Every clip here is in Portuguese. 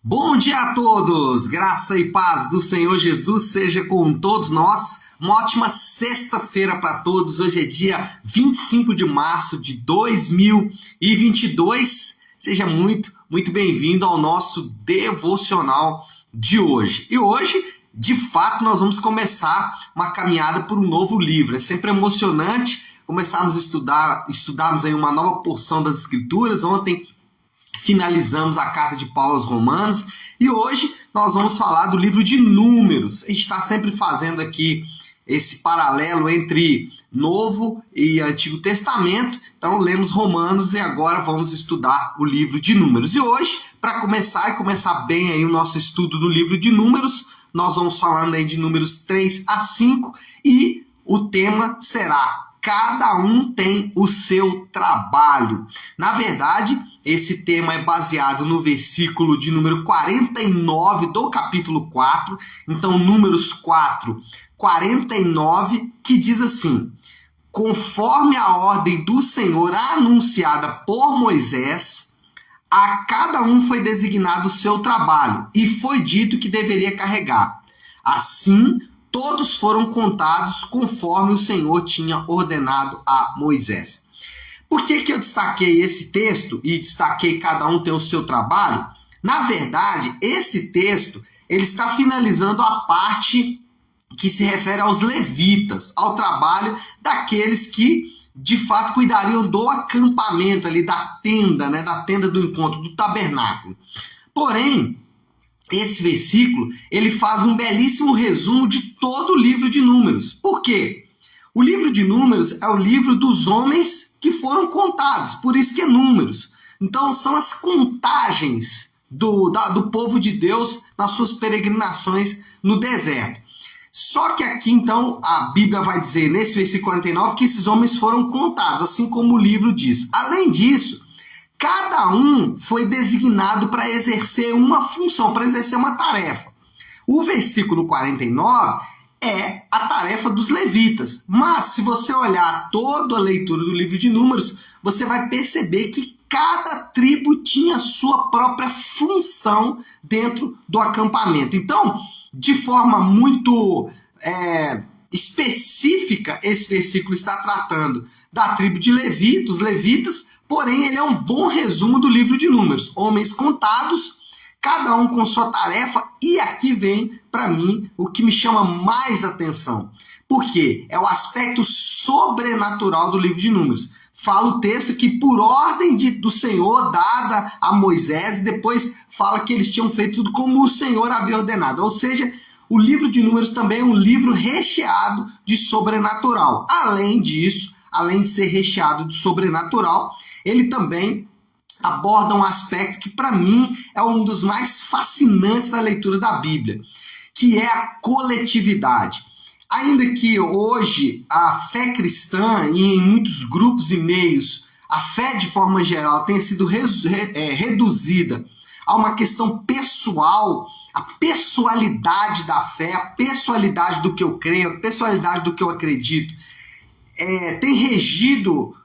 Bom dia a todos! Graça e paz do Senhor Jesus seja com todos nós. Uma ótima sexta-feira para todos. Hoje é dia 25 de março de 2022. Seja muito bem-vindo ao nosso devocional de hoje. E hoje, de fato, nós vamos começar uma caminhada por um novo livro. É sempre emocionante começarmos a estudarmos aí uma nova porção das Escrituras. Ontem finalizamos a carta de Paulo aos Romanos e hoje nós vamos falar do livro de Números. A gente está sempre fazendo aqui esse paralelo entre Novo e Antigo Testamento. Então lemos Romanos e agora vamos estudar o livro de Números. E hoje, para começar bem aí o nosso estudo do livro de Números, nós vamos falando aí de Números 3 a 5 e o tema será: cada um tem o seu trabalho. Na verdade, esse tema é baseado no versículo de número 49 do capítulo 4. Então, Números 4, 49, que diz assim: conforme a ordem do Senhor anunciada por Moisés, a cada um foi designado o seu trabalho e foi dito que deveria carregar. Assim, todos foram contados conforme o Senhor tinha ordenado a Moisés. Por que eu destaquei esse texto e destaquei cada um tem o seu trabalho? Na verdade, esse texto ele está finalizando a parte que se refere aos levitas, ao trabalho daqueles que de fato cuidariam do acampamento ali, da tenda, da tenda do encontro, do tabernáculo. Porém, esse versículo, ele faz um belíssimo resumo de todo o livro de Números. Por quê? O livro de Números é o livro dos homens que foram contados, por isso que é Números. Então, são as contagens do povo de Deus nas suas peregrinações no deserto. Só que aqui, então, a Bíblia vai dizer, nesse versículo 49, que esses homens foram contados, assim como o livro diz. Além disso, cada um foi designado para exercer uma função, para exercer uma tarefa. O versículo 49 é a tarefa dos levitas. Mas, se você olhar toda a leitura do livro de Números, você vai perceber que cada tribo tinha sua própria função dentro do acampamento. Então, de forma muito específica, esse versículo está tratando da tribo de Levi, dos levitas. Porém, ele é um bom resumo do livro de Números. Homens contados, cada um com sua tarefa. E aqui vem, para mim, o que me chama mais atenção. Porque é o aspecto sobrenatural do livro de Números. Fala o texto que por ordem do Senhor dada a Moisés, e depois fala que eles tinham feito tudo como o Senhor havia ordenado. Ou seja, o livro de Números também é um livro recheado de sobrenatural. Além disso, além de ser recheado de sobrenatural, ele também aborda um aspecto que, para mim, é um dos mais fascinantes da leitura da Bíblia, que é a coletividade. Ainda que hoje a fé cristã, e em muitos grupos e meios, a fé de forma geral tenha sido reduzida a uma questão pessoal, a pessoalidade da fé, a pessoalidade do que eu creio, a pessoalidade do que eu acredito, tem regido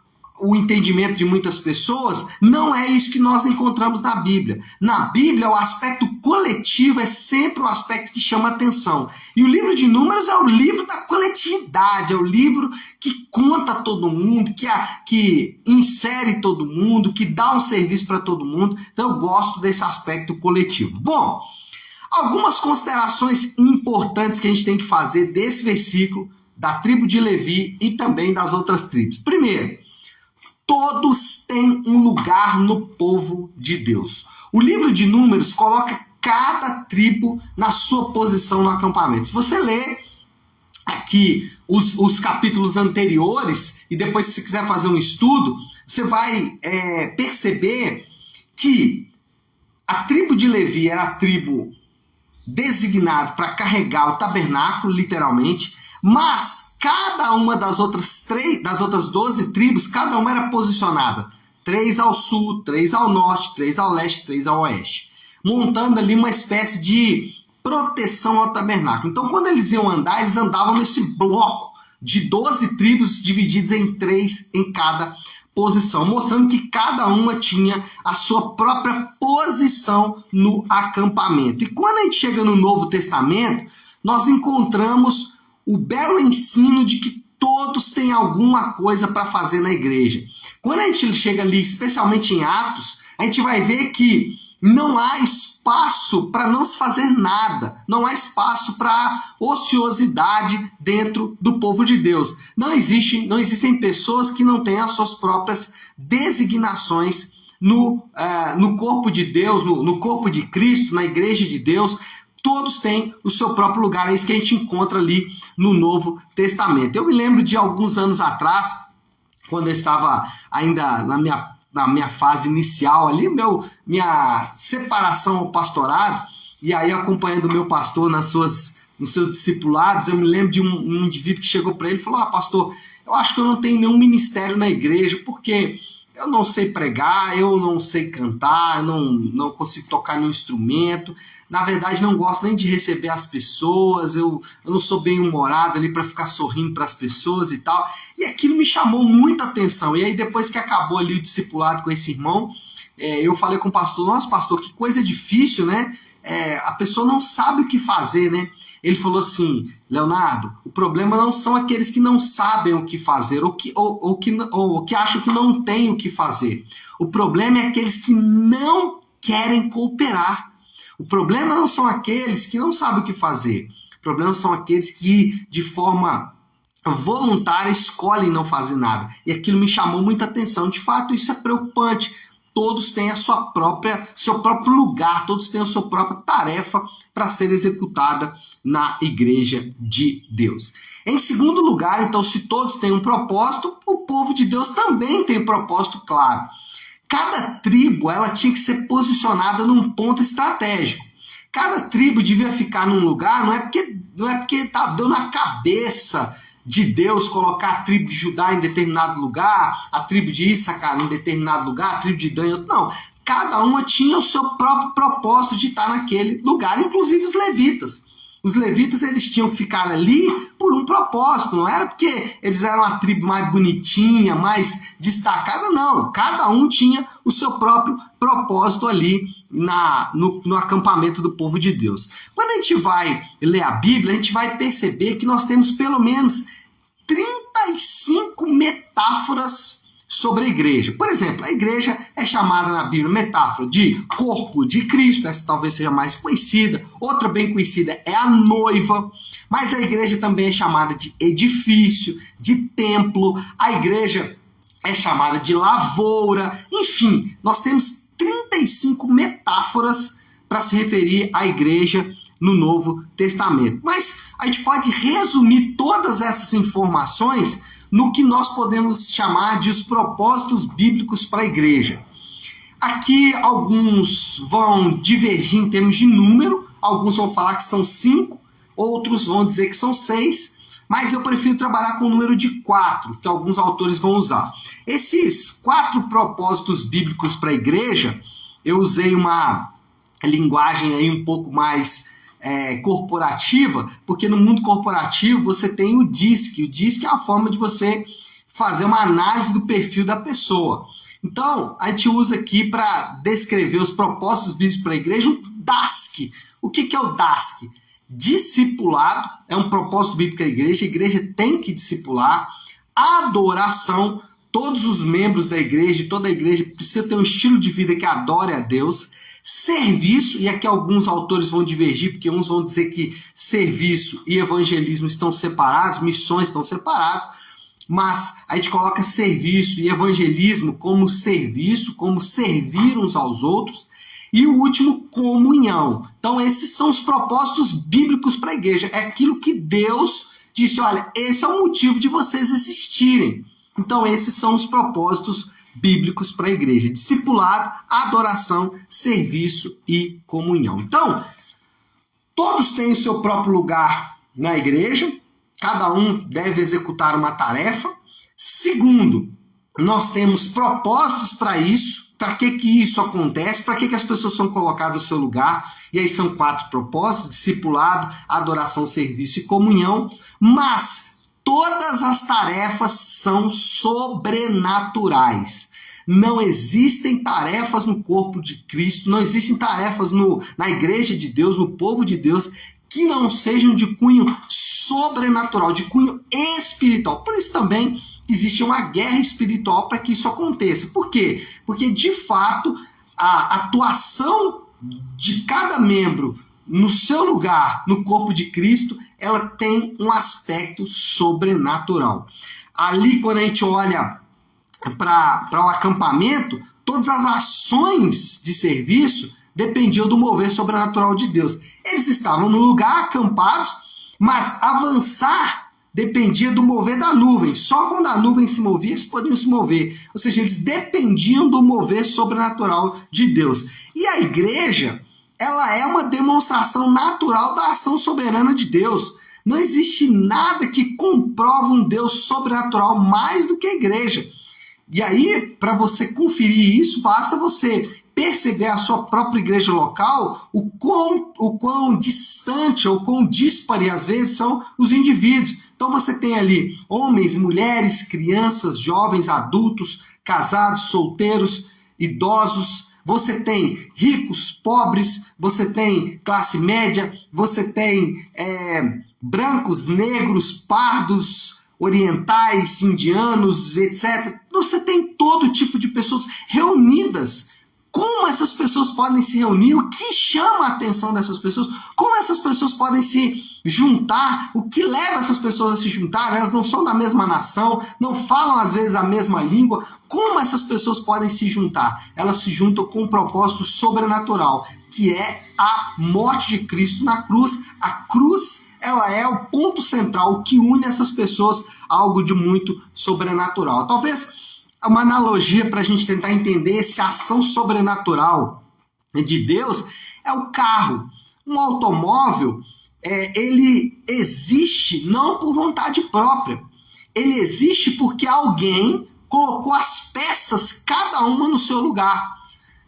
o entendimento de muitas pessoas. Não é isso que nós encontramos na Bíblia. Na Bíblia, o aspecto coletivo é sempre o aspecto que chama atenção. E o livro de Números é o livro da coletividade, é o livro que conta todo mundo, que insere todo mundo, que dá um serviço para todo mundo. Então eu gosto desse aspecto coletivo. Bom, algumas considerações importantes que a gente tem que fazer desse versículo, da tribo de Levi e também das outras tribos. Primeiro, todos têm um lugar no povo de Deus. O livro de Números coloca cada tribo na sua posição no acampamento. Se você ler aqui os capítulos anteriores, e depois se você quiser fazer um estudo, você vai perceber que a tribo de Levi era a tribo designada para carregar o tabernáculo, literalmente. Mas cada uma das outras 12 tribos, cada uma era posicionada 3 ao sul, 3 ao norte, 3 ao leste, 3 ao oeste, montando ali uma espécie de proteção ao tabernáculo. Então, quando eles iam andar, eles andavam nesse bloco de 12 tribos divididas em 3 em cada posição, mostrando que cada uma tinha a sua própria posição no acampamento. E quando a gente chega no Novo Testamento, nós encontramos o belo ensino de que todos têm alguma coisa para fazer na igreja. Quando a gente chega ali, especialmente em Atos, a gente vai ver que não há espaço para não se fazer nada, não há espaço para ociosidade dentro do povo de Deus. Não existem pessoas que não têm as suas próprias designações no corpo de Deus, no corpo de Cristo, na igreja de Deus. Todos têm o seu próprio lugar, é isso que a gente encontra ali no Novo Testamento. Eu me lembro de alguns anos atrás, quando eu estava ainda na minha fase inicial ali, minha separação ao pastorado, e aí acompanhando o meu pastor nos seus discipulados, eu me lembro de um indivíduo que chegou para ele e falou: pastor, eu acho que eu não tenho nenhum ministério na igreja, porque eu não sei pregar, eu não sei cantar, eu não consigo tocar nenhum instrumento, na verdade não gosto nem de receber as pessoas, eu não sou bem humorado ali para ficar sorrindo para as pessoas e tal. E aquilo me chamou muita atenção. E aí depois que acabou ali o discipulado com esse irmão, eu falei com o pastor: nossa, pastor, que coisa difícil, né? A pessoa não sabe o que fazer, né? Ele falou assim: Leonardo, o problema não são aqueles que não sabem o que fazer ou que acham que não tem o que fazer. O problema é aqueles que não querem cooperar. O problema não são aqueles que não sabem o que fazer. O problema são aqueles que, de forma voluntária, escolhem não fazer nada. E aquilo me chamou muita atenção. De fato, isso é preocupante. Todos têm seu próprio lugar, todos têm a sua própria tarefa para ser executada na igreja de Deus. Em segundo lugar, então, se todos têm um propósito, o povo de Deus também tem um propósito claro. Cada tribo ela tinha que ser posicionada num ponto estratégico. Cada tribo devia ficar num lugar, não é porque está dando na cabeça de Deus colocar a tribo de Judá em determinado lugar, a tribo de Issacar em determinado lugar, a tribo de Dan em outro. Não, cada uma tinha o seu próprio propósito de estar naquele lugar, inclusive os levitas. Os levitas, eles tinham que ficar ali por um propósito, não era porque eles eram a tribo mais bonitinha, mais destacada, não. Cada um tinha o seu próprio propósito ali no acampamento do povo de Deus. Quando a gente vai ler a Bíblia, a gente vai perceber que nós temos pelo menos 35 metáforas sobre a igreja. Por exemplo, a igreja é chamada na Bíblia metáfora de corpo de Cristo, essa talvez seja mais conhecida. Outra bem conhecida é a noiva, mas a igreja também é chamada de edifício, de templo, a igreja é chamada de lavoura. Enfim, nós temos 35 metáforas para se referir à igreja no Novo Testamento. Mas a gente pode resumir todas essas informações no que nós podemos chamar de os propósitos bíblicos para a igreja. Aqui alguns vão divergir em termos de número, alguns vão falar que são 5, outros vão dizer que são 6, mas eu prefiro trabalhar com o número de 4, que alguns autores vão usar. Esses 4 propósitos bíblicos para a igreja, eu usei uma linguagem aí um pouco mais corporativa, porque no mundo corporativo você tem o DISC. O DISC é a forma de você fazer uma análise do perfil da pessoa. Então, a gente usa aqui para descrever os propósitos bíblicos para a igreja o DASC. O que é o DASC? Discipulado é um propósito bíblico para a igreja tem que discipular. Adoração, todos os membros da igreja, toda a igreja precisa ter um estilo de vida que adore a Deus. Serviço, e aqui alguns autores vão divergir, porque uns vão dizer que serviço e evangelismo estão separados, missões estão separados, mas a gente coloca serviço e evangelismo como serviço, como servir uns aos outros, e o último, comunhão. Então esses são os propósitos bíblicos para a igreja, é aquilo que Deus disse: olha, esse é o motivo de vocês existirem. Então esses são os propósitos bíblicos para a igreja: discipulado, adoração, serviço e comunhão. Então, todos têm o seu próprio lugar na igreja, cada um deve executar uma tarefa. Segundo, nós temos propósitos para isso, para que isso acontece, para que as pessoas são colocadas no seu lugar, e aí são 4 propósitos: discipulado, adoração, serviço e comunhão. Mas todas as tarefas são sobrenaturais. Não existem tarefas no corpo de Cristo, não existem tarefas na igreja de Deus, no povo de Deus, que não sejam de cunho sobrenatural, de cunho espiritual. Por isso também existe uma guerra espiritual para que isso aconteça. Por quê? Porque, de fato, a atuação de cada membro no seu lugar, no corpo de Cristo, ela tem um aspecto sobrenatural. Ali, quando a gente olha para o acampamento, todas as ações de serviço dependiam do mover sobrenatural de Deus. Eles estavam no lugar, acampados, mas avançar dependia do mover da nuvem. Só quando a nuvem se movia, eles podiam se mover. Ou seja, eles dependiam do mover sobrenatural de Deus. E a igreja, ela é uma demonstração natural da ação soberana de Deus. Não existe nada que comprova um Deus sobrenatural mais do que a igreja. E aí, para você conferir isso, basta você perceber a sua própria igreja local, o quão distante ou quão dispare às vezes são os indivíduos. Então você tem ali homens, mulheres, crianças, jovens, adultos, casados, solteiros, idosos. Você tem ricos, pobres, você tem classe média, você tem brancos, negros, pardos, orientais, indianos, etc. Você tem todo tipo de pessoas reunidas. Como essas pessoas podem se reunir? O que chama a atenção dessas pessoas? Como essas pessoas podem se juntar? O que leva essas pessoas a se juntar? Elas não são da mesma nação, não falam às vezes a mesma língua. Como essas pessoas podem se juntar? Elas se juntam com um propósito sobrenatural, que é a morte de Cristo na cruz. A cruz, ela é o ponto central, o que une essas pessoas a algo de muito sobrenatural. Talvez uma analogia para a gente tentar entender essa ação sobrenatural de Deus é o carro. Um automóvel, ele existe não por vontade própria. Ele existe porque alguém colocou as peças, cada uma no seu lugar.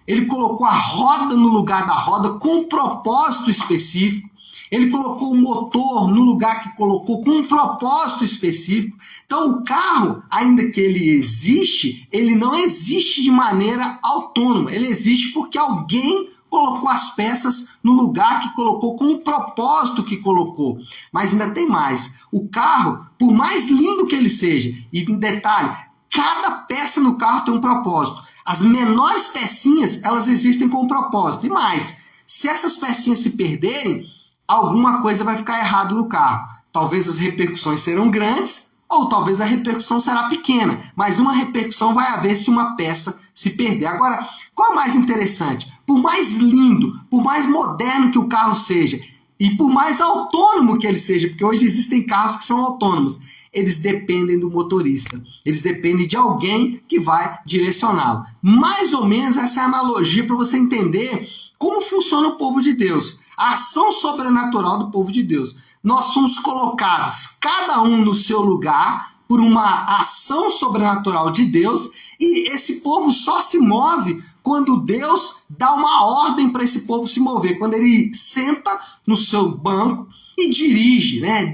Ele colocou a roda no lugar da roda com um propósito específico. Ele colocou o motor no lugar que colocou com um propósito específico. Então o carro, ainda que ele existe, ele não existe de maneira autônoma. Ele existe porque alguém colocou as peças no lugar que colocou, com o propósito que colocou. Mas ainda tem mais. O carro, por mais lindo que ele seja, e um detalhe, cada peça no carro tem um propósito. As menores pecinhas, elas existem com um propósito. E mais, se essas pecinhas se perderem, alguma coisa vai ficar errado no carro. Talvez as repercussões serão grandes, ou talvez a repercussão será pequena, mas uma repercussão vai haver se uma peça se perder. Agora, qual é o mais interessante? Por mais lindo, por mais moderno que o carro seja, e por mais autônomo que ele seja, porque hoje existem carros que são autônomos, eles dependem do motorista, eles dependem de alguém que vai direcioná-lo. Mais ou menos essa é a analogia para você entender como funciona o povo de Deus. A ação sobrenatural do povo de Deus. Nós somos colocados, cada um no seu lugar, por uma ação sobrenatural de Deus, e esse povo só se move quando Deus dá uma ordem para esse povo se mover, quando ele senta no seu banco e dirige, né?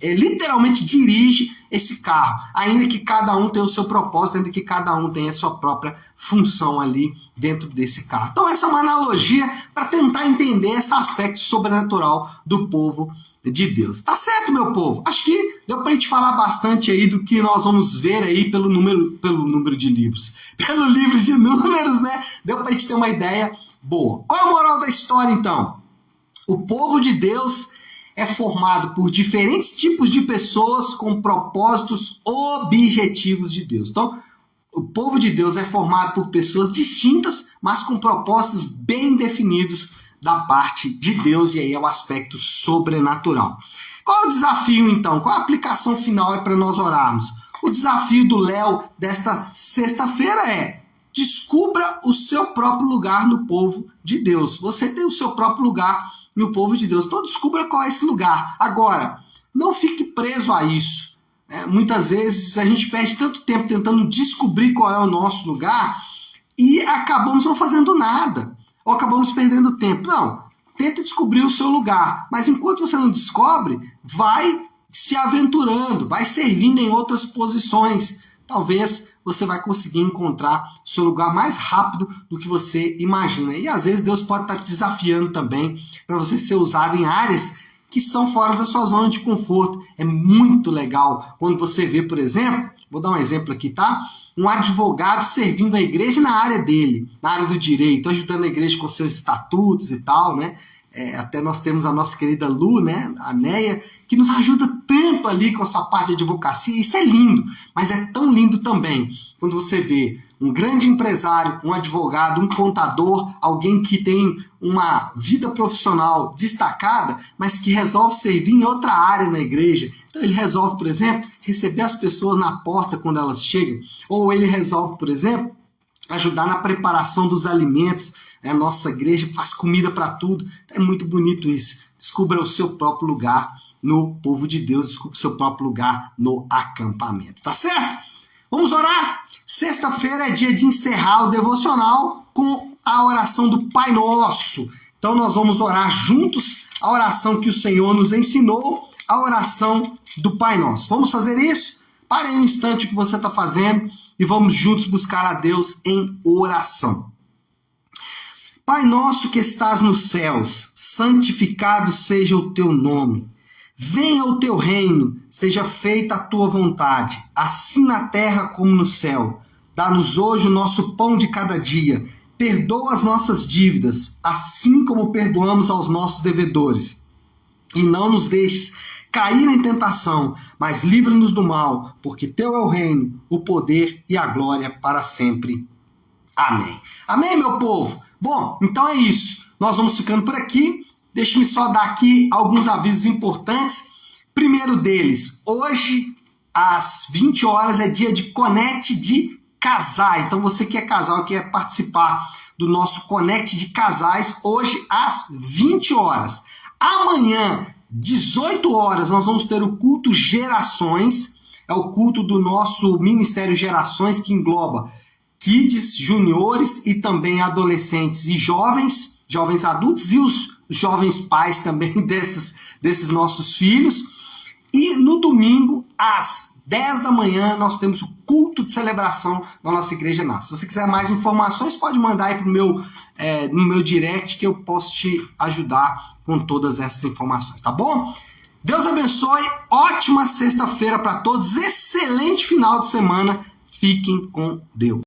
Literalmente dirige esse carro, ainda que cada um tenha o seu propósito, ainda que cada um tenha a sua própria função ali dentro desse carro. Então essa é uma analogia para tentar entender esse aspecto sobrenatural do povo de Deus. Tá certo, meu povo? Acho que deu para a gente falar bastante aí do que nós vamos ver aí pelo número de livros. Pelo livro de números, né? Deu para a gente ter uma ideia boa. Qual é a moral da história, então? O povo de Deus é formado por diferentes tipos de pessoas com propósitos objetivos de Deus. Então, o povo de Deus é formado por pessoas distintas, mas com propósitos bem definidos da parte de Deus, e aí é o aspecto sobrenatural. Qual é o desafio, então? Qual a aplicação final para nós orarmos? O desafio do Léo desta sexta-feira é: descubra o seu próprio lugar no povo de Deus. Você tem o seu próprio lugar no povo de Deus. Então descubra qual é esse lugar. Agora, não fique preso a isso. Muitas vezes a gente perde tanto tempo tentando descobrir qual é o nosso lugar e acabamos não fazendo nada. Ou acabamos perdendo tempo. Não, tenta descobrir o seu lugar. Mas enquanto você não descobre, vai se aventurando, vai servindo em outras posições. Talvez você vai conseguir encontrar seu lugar mais rápido do que você imagina. E às vezes Deus pode estar te desafiando também para você ser usado em áreas que são fora da sua zona de conforto. É muito legal quando você vê, por exemplo, vou dar um exemplo aqui, tá? Um advogado servindo a igreja na área dele, na área do direito, ajudando a igreja com seus estatutos e tal, né? Até nós temos a nossa querida Lu, né, a Neia, que nos ajuda tanto ali com a sua parte de advocacia. Isso é lindo, mas é tão lindo também quando você vê um grande empresário, um advogado, um contador, alguém que tem uma vida profissional destacada, mas que resolve servir em outra área na igreja. Então ele resolve, por exemplo, receber as pessoas na porta quando elas chegam, ou ele resolve, por exemplo, ajudar na preparação dos alimentos. A nossa igreja faz comida para tudo. É muito bonito isso. Descubra o seu próprio lugar no povo de Deus, descubra o seu próprio lugar no acampamento. Tá certo? Vamos orar? Sexta-feira é dia de encerrar o devocional com a oração do Pai Nosso. Então nós vamos orar juntos a oração que o Senhor nos ensinou, a oração do Pai Nosso. Vamos fazer isso? Pare um instante o que você está fazendo e vamos juntos buscar a Deus em oração. Pai nosso que estás nos céus, santificado seja o teu nome. Venha o teu reino, seja feita a tua vontade, assim na terra como no céu. Dá-nos hoje o nosso pão de cada dia. Perdoa as nossas dívidas, assim como perdoamos aos nossos devedores. E não nos deixes cair em tentação, mas livra-nos do mal, porque teu é o reino, o poder e a glória para sempre. Amém. Amém, meu povo? Bom, então é isso. Nós vamos ficando por aqui. Deixe-me só dar aqui alguns avisos importantes. Primeiro deles, hoje às 20 horas é dia de Connect de Casais. Então você que é casal e quer participar do nosso Connect de Casais, hoje às 20 horas. Amanhã, 18 horas, nós vamos ter o culto Gerações. É o culto do nosso Ministério Gerações, que engloba kids, juniores e também adolescentes e jovens adultos e os jovens pais também desses nossos filhos. E no domingo, às 10 da manhã, nós temos o culto de celebração na nossa Igreja Nasce. Se você quiser mais informações, pode mandar aí no meu direct que eu posso te ajudar com todas essas informações, tá bom? Deus abençoe, ótima sexta-feira para todos, excelente final de semana, fiquem com Deus.